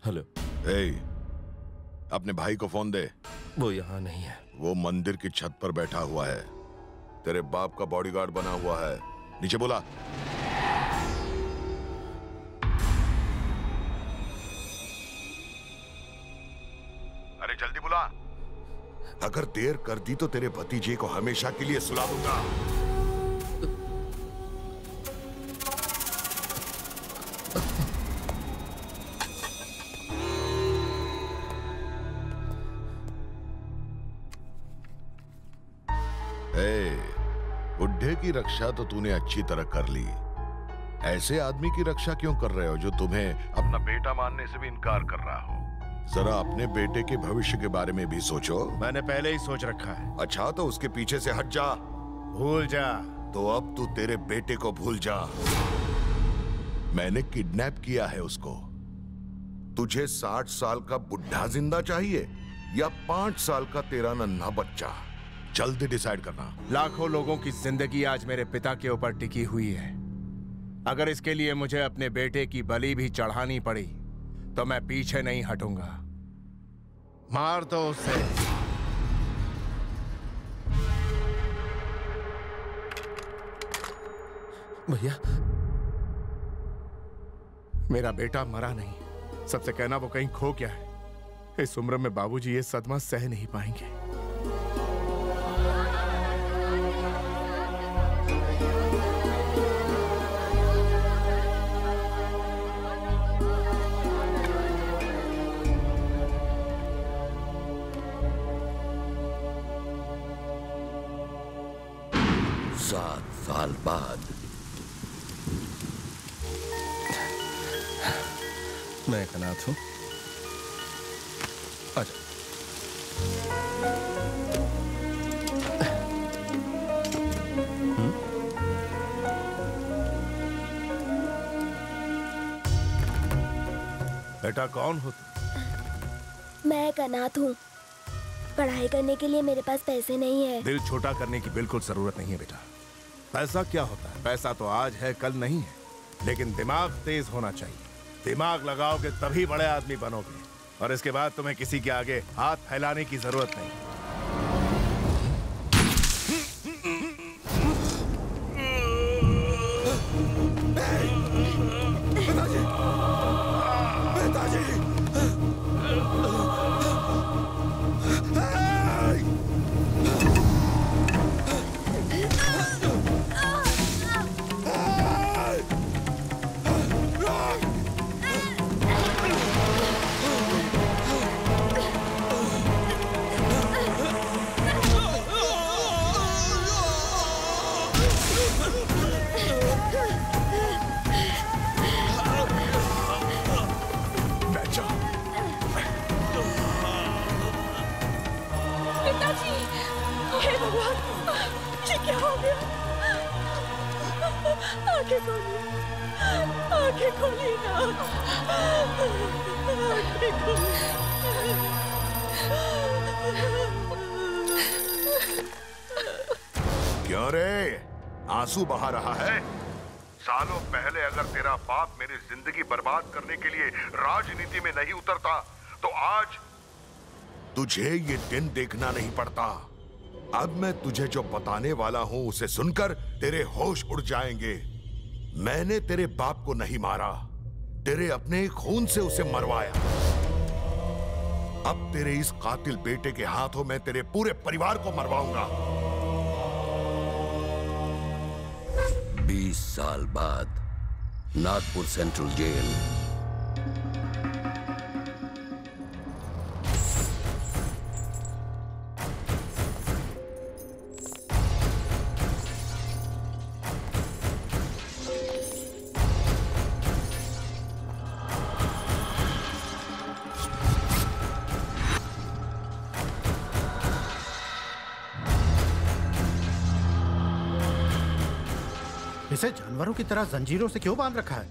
Hello. अपने भाई को फोन दे। वो यहाँ नहीं है। वो मंदिर की छत पर बैठा हुआ है, तेरे बाप का बॉडीगार्ड बना हुआ है। नीचे बोला। अरे जल्दी बुला। अगर देर कर दी तो तेरे भतीजे को हमेशा के लिए सुला दूंगा। बुढ़े की रक्षा तो तूने अच्छी तरह कर ली, ऐसे आदमी की रक्षा क्यों कर रहे हो जो तुम्हें अपना बेटा मानने से भी इनकार कर रहा हो? जरा अपने बेटे के भविष्य के बारे में भी सोचो। मैंने पहले ही सोच रखा है। अच्छा तो उसके पीछे से हट जा। भूल जा। तो अब तू तेरे बेटे को भूल जा। मैंने किडनैप किया है उसको। तुझे 60 साल का बुढ़ा जिंदा चाहिए या 5 साल का तेरा नन्हा बच्चा? जल्दी डिसाइड करना। लाखों लोगों की जिंदगी आज मेरे पिता के ऊपर टिकी हुई है। अगर इसके लिए मुझे अपने बेटे की बलि भी चढ़ानी पड़ी तो मैं पीछे नहीं हटूंगा। मार दो उसे। भैया, मेरा बेटा मरा नहीं। सबसे कहना वो कहीं खो गया है। इस उम्र में बाबूजी ये सदमा सह नहीं पाएंगे। साल बाद मैं एक अनाथ हूं। आजा। बेटा कौन हो तुम? मैं एक अनाथ हूँ। पढ़ाई करने के लिए मेरे पास पैसे नहीं है। दिल छोटा करने की बिल्कुल जरूरत नहीं है बेटा। पैसा क्या होता है? पैसा तो आज है कल नहीं है, लेकिन दिमाग तेज होना चाहिए। दिमाग लगाओगे तभी बड़े आदमी बनोगे, और इसके बाद तुम्हें किसी के आगे हाथ फैलाने की जरूरत नहीं। क्यों रे, आंसू बहा रहा है? सालों पहले अगर तेरा बाप मेरी जिंदगी बर्बाद करने के लिए राजनीति में नहीं उतरता तो आज तुझे ये दिन देखना नहीं पड़ता। अब मैं तुझे जो बताने वाला हूं उसे सुनकर तेरे होश उड़ जाएंगे। मैंने तेरे बाप को नहीं मारा, तेरे अपने खून से उसे मरवाया। अब तेरे इस कातिल बेटे के हाथों में तेरे पूरे परिवार को मरवाऊंगा। 20 साल बाद नागपुर सेंट्रल जेल। इसे जानवरों की तरह जंजीरों से क्यों बांध रखा है?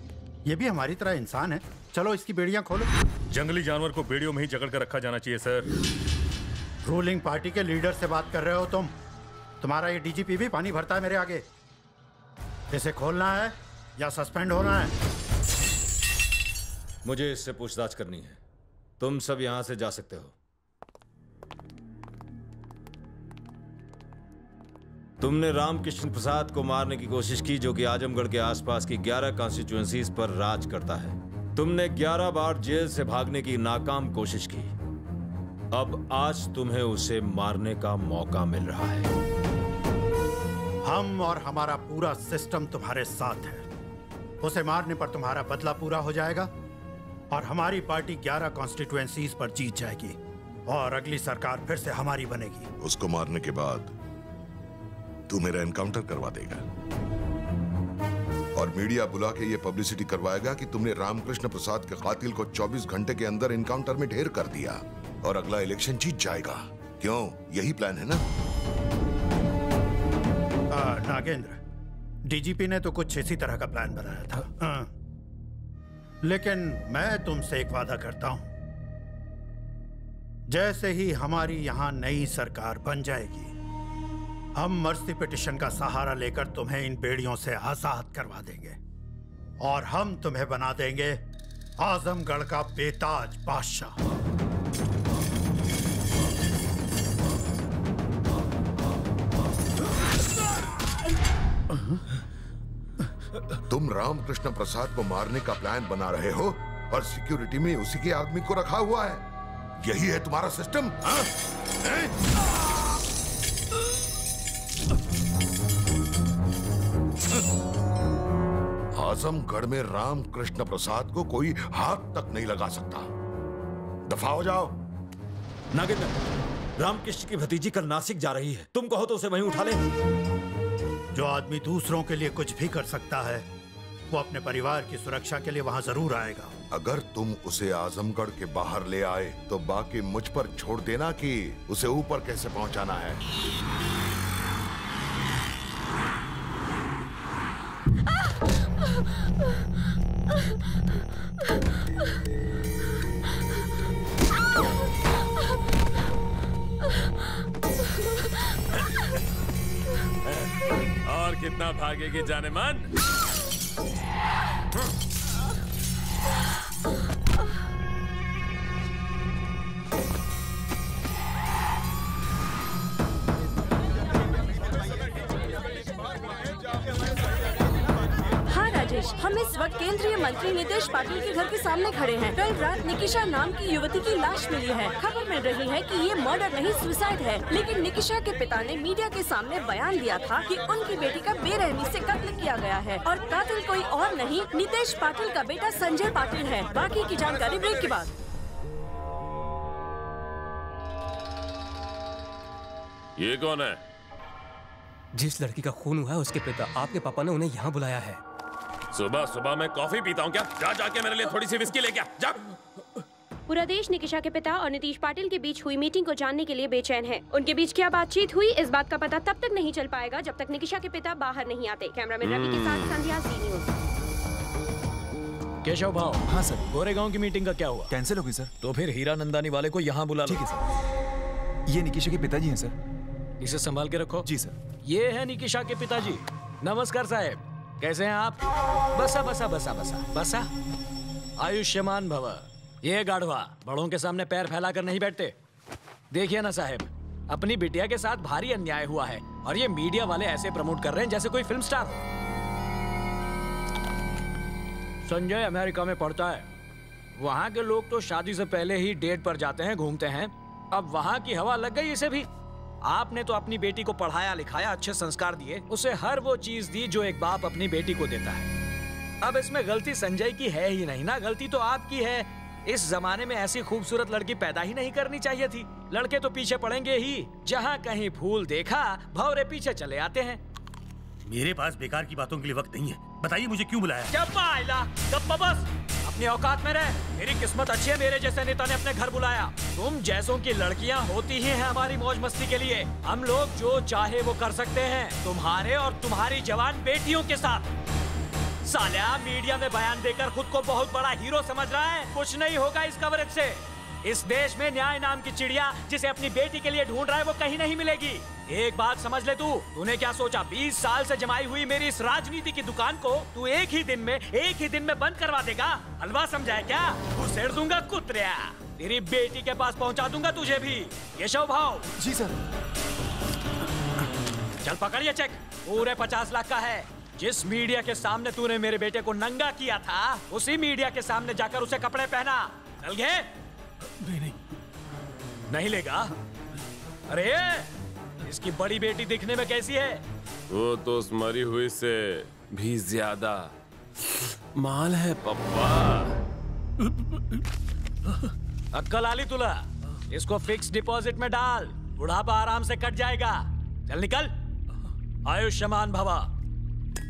ये भी हमारी तरह इंसान है। चलो इसकी बेड़ियां खोलो। जंगली जानवर को बेड़ियों में ही जकड़ कर रखा जाना चाहिए सर। रूलिंग पार्टी के लीडर से बात कर रहे हो तुम? तुम्हारा ये डीजीपी भी पानी भरता है मेरे आगे। इसे खोलना है या सस्पेंड होना है? मुझे इससे पूछताछ करनी है। तुम सब यहां से जा सकते हो। तुमने रामकृष्ण प्रसाद को मारने की कोशिश की, जो कि आजमगढ़ के आसपास की 11 कॉन्स्टिट्यूएंसीज पर राज करता है। तुमने 11 बार जेल से भागने की नाकाम कोशिश की। अब आज तुम्हें उसे मारने का मौका मिल रहा है। हम और हमारा पूरा सिस्टम तुम्हारे साथ है। उसे मारने पर तुम्हारा बदला पूरा हो जाएगा और हमारी पार्टी 11 कॉन्स्टिट्यूएंसीज पर जीत जाएगी और अगली सरकार फिर से हमारी बनेगी। उसको मारने के बाद तू मेरा एनकाउंटर करवा देगा और मीडिया बुला के ये पब्लिसिटी करवाएगा कि तुमने रामकृष्ण प्रसाद के कातिल को 24 घंटे के अंदर एनकाउंटर में ढेर कर दिया और अगला इलेक्शन जीत जाएगा। क्यों, यही प्लान है ना? नागेंद्र, डीजीपी ने तो कुछ इसी तरह का प्लान बनाया था। लेकिन मैं तुमसे एक वादा करता हूं, जैसे ही हमारी यहां नई सरकार बन जाएगी, हम मर्सी पिटिशन का सहारा लेकर तुम्हें इन बेड़ियों से आजाद करवा देंगे और हम तुम्हें बना देंगे आजमगढ़ का बेताज बादशाह। तुम रामकृष्ण प्रसाद को मारने का प्लान बना रहे हो और सिक्योरिटी में उसी के आदमी को रखा हुआ है। यही है तुम्हारा सिस्टम? आजमगढ़ में रामकृष्ण प्रसाद को कोई हाथ तक नहीं लगा सकता। दफा हो जाओ। नागेंद्र, रामकृष्ण की भतीजी कल नासिक जा रही है, तुम कहो तो उसे वहीं उठा ले। जो आदमी दूसरों के लिए कुछ भी कर सकता है, वो अपने परिवार की सुरक्षा के लिए वहां जरूर आएगा। अगर तुम उसे आजमगढ़ के बाहर ले आए तो बाकी मुझ पर छोड़ देना कि उसे ऊपर कैसे पहुंचाना है। और कितना भागेगी जाने मन? हाँ राजेश, हम इस वक्त केंद्रीय मंत्री नितेश पाटिल के घर के सामने खड़े हैं। कल रात निकिशा नाम की युवती की लाश मिली है। खबर मिल रही है कि ये मर्डर नहीं सुसाइड है, लेकिन निकिशा के पिता ने मीडिया के सामने बयान दिया था कि उनकी बेटी का बेरहमी से कत्ल किया गया है और कातिल कोई और नहीं, नितेश पाटिल का बेटा संजय पाटिल है। बाकी की जानकारी ब्रेक के बाद। ये कौन है? जिस लड़की का खून हुआ है उसके पिता। आपके पापा ने उन्हें यहाँ बुलाया है। सुबह सुबह मैं कॉफी पीता हूँ क्या? जा जाके मेरे लिए थोड़ी सी विस्की लेके आ जा। पूरा देश निकिशा के पिता और नीतीश पाटिल के बीच हुई मीटिंग को जानने के लिए बेचैन है। उनके बीच क्या बातचीत हुई, इस बात का पता तब तक नहीं चल पाएगा जब तक निकिशा के पिता बाहर नहीं आते। कैमरामैन रवि के साथ संध्या सी न्यूज़। केशव भाव। हाँ सर। गोरेगांव की मीटिंग का क्या हुआ? कैंसिल हो गई सर। तो फिर हीरा नंदानी वाले को यहाँ बुला लो। ठीक है सर। ये निकिशा के पिताजी हैं सर। इसे संभाल के रखो। जी सर। ये है निकिशा के पिताजी। नमस्कार साहब, कैसे हैं आप? बसा बसा बसा बसा बसा। आयुष्मान भव। ये गाढ़वा बड़ों के सामने पैर फैलाकर नहीं बैठते। देखिए ना साहब, अपनी बिटिया के साथ भारी अन्याय हुआ है और ये मीडिया वाले ऐसे प्रमोट कर रहे हैं जैसे कोई फिल्म स्टार हो। संजय अमेरिका में पढ़ता है। वहाँ के लोग तो शादी से पहले ही डेट पर जाते हैं, घूमते हैं। अब वहाँ की हवा लग गई इसे भी। आपने तो अपनी बेटी को पढ़ाया लिखाया, अच्छे संस्कार दिए, उसे हर वो चीज दी जो एक बाप अपनी बेटी को देता है। अब इसमें गलती संजय की है ही नहीं ना, गलती तो आपकी है। इस जमाने में ऐसी खूबसूरत लड़की पैदा ही नहीं करनी चाहिए थी। लड़के तो पीछे पड़ेंगे ही, जहाँ कहीं फूल देखा भौरे पीछे चले आते हैं। मेरे पास बेकार की बातों के लिए वक्त नहीं है। बताइए मुझे क्यों बुलाया? बस अपनी औकात में रह। मेरी किस्मत अच्छी है, मेरे जैसे नेता ने अपने घर बुलाया। तुम जैसों की लड़कियां होती ही हैं हमारी मौज मस्ती के लिए। हम लोग जो चाहे वो कर सकते हैं तुम्हारे और तुम्हारी जवान बेटियों के साथ। साल्या मीडिया में बयान देकर खुद को बहुत बड़ा हीरो समझ रहा है। कुछ नहीं होगा इस कवरेज से। इस देश में न्याय नाम की चिड़िया जिसे अपनी बेटी के लिए ढूंढ रहा है वो कहीं नहीं मिलेगी। एक बात समझ ले तूने क्या सोचा 20 साल से जमाई हुई मेरी इस राजनीति की दुकान को तू एक ही दिन में बंद करवा देगा? हलवा समझा है क्या? उसेड़ दूंगा कुत्रिया, तेरी बेटी के पास पहुंचा दूंगा तुझे भी। केशव भाव। जी सर। चल पकड़िए चेक, पूरे 50 लाख का है। जिस मीडिया के सामने तूने मेरे बेटे को नंगा किया था उसी मीडिया के सामने जाकर उसे कपड़े पहना। चल गए? नहीं लेगा? अरे इसकी बड़ी बेटी दिखने में कैसी है? वो तो उस मरी हुई से भी ज्यादा माल है पप्पा। अक्कल आली तुला, इसको फिक्स डिपॉजिट में डाल, बुढ़ापा आराम से कट जाएगा। चल निकल। आयुष्मान भवा।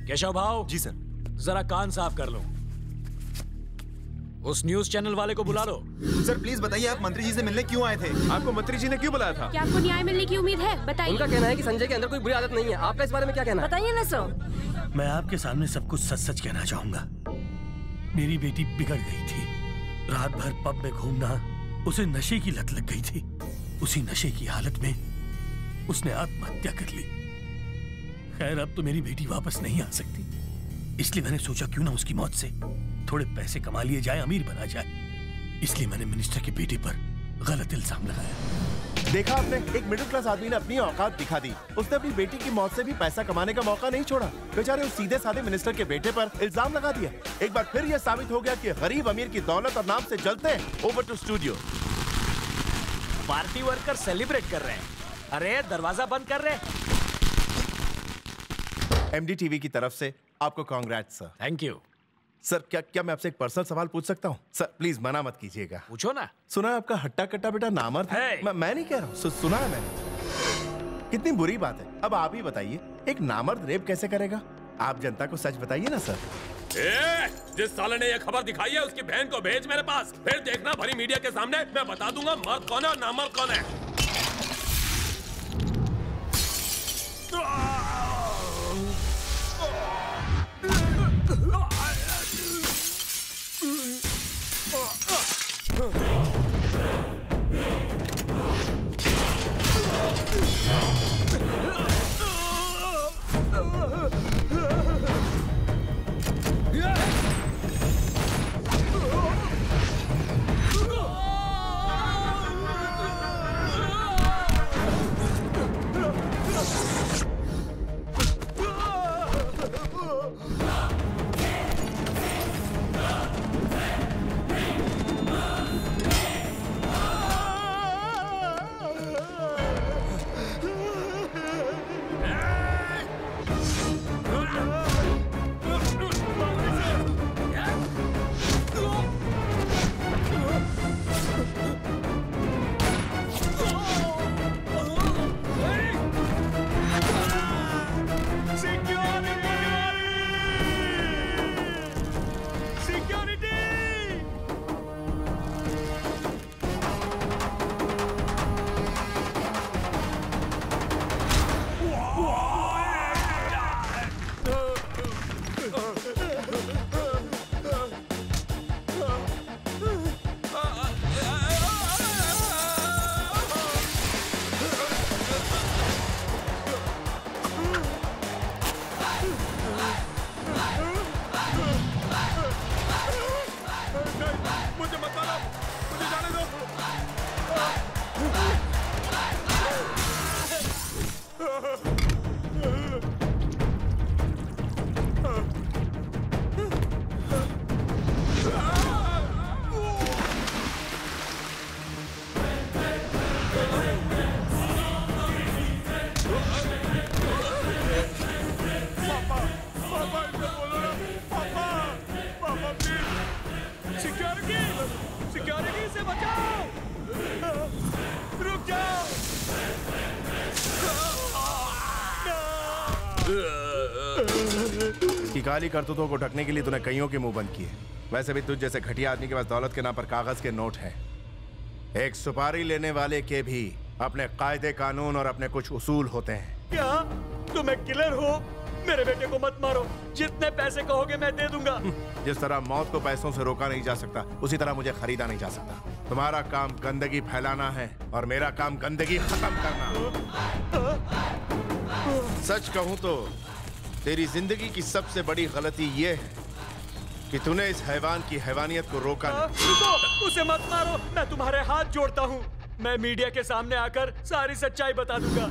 केशव भाव। जी सर। जरा कान साफ कर लो। उस न्यूज चैनल वाले को बुला लो। सर प्लीज बताइए, आप मंत्री जी से मिलने क्यों आए थे? आपको मंत्री जी ने क्यों बुलाया था? क्या आपको न्याय मिलने की उम्मीद है? बताइए। उनका कहना है कि संजय के अंदर कोई बुरी आदत नहीं है। आपका इस बारे में क्या कहना है? बताइए ना सर। मैं आपके सामने सब कुछ सच सच कहना चाहूंगा। मेरी बेटी बिगड़ गई थी। रात भर पब में घूमना, उसे नशे की लत लग गई थी। उसी नशे की हालत में उसने आत्महत्या कर ली। खैर अब तो मेरी बेटी वापस नहीं आ सकती, इसलिए मैंने सोचा क्यों ना उसकी मौत से थोड़े पैसे कमा लिए जाए, अमीर बना जाए। इसलिए मैंने मिनिस्टर की बेटी पर गलत इल्जाम लगाया। देखा आपने, एक मिडिल क्लास आदमी ने अपनी औकात दिखा दी। उसने अपनी बेटी की मौत से भी पैसा कमाने का मौका नहीं छोड़ा। बेचारे उस सीधे साधे मिनिस्टर के बेटे पर इल्जाम लगा दिया। एक बार फिर यह साबित हो गया कि गरीब अमीर की दौलत और नाम से जलते हैं। Over to studio. Party worker celebrate कर रहे हैं। अरे दरवाजा बंद कर रहे। MDTV की तरफ से आपको congrats sir. Thank you sir. क्या मैं आपसे एक पर्सनल सवाल पूछ सकता हूँ? सर प्लीज मना मत कीजिएगा। पूछो ना। सुना है आपका हट्टा कट्टा बेटा नामर्द है। मैं नहीं कह रहा हूँ, सुना है मैंने। कितनी बुरी बात है। अब आप ही बताइए, एक नामर्द रेप कैसे करेगा? आप जनता को सच बताइए ना सर। जिस साले ने ये खबर दिखाई है उसकी बहन को भेज मेरे पास, फिर देखना भरी मीडिया के सामने मैं बता दूंगा मर्द कौन है और नामर्द कौन है। की काली करतूतों को ढकने के लिए तूने कईयों के मुंह बंद किए। वैसे भी तुझ जैसे घटिया आदमी के पास दौलत के नाम पर कागज के नोट हैं। एक सुपारी लेने वाले के भी अपने कायदे कानून और अपने कुछ उसूल होते हैं। क्या तुम एक किलर हो? मेरे बेटे को मत मारो, जितने पैसे कहोगे मैं दे दूंगा। जिस तरह मौत को पैसों से रोका नहीं जा सकता, उसी तरह मुझे खरीदा नहीं जा सकता। तुम्हारा काम गंदगी फैलाना है और मेरा काम गंदगी खत्म करना। सच कहूं तो तेरी जिंदगी की सबसे बड़ी गलती ये है कि तूने इस हैवान की हैवानियत को रोका नहीं। रुको, उसे मत मारो, मैं तुम्हारे हाथ जोड़ता हूँ। मैं मीडिया के सामने आकर सारी सच्चाई बता दूंगा।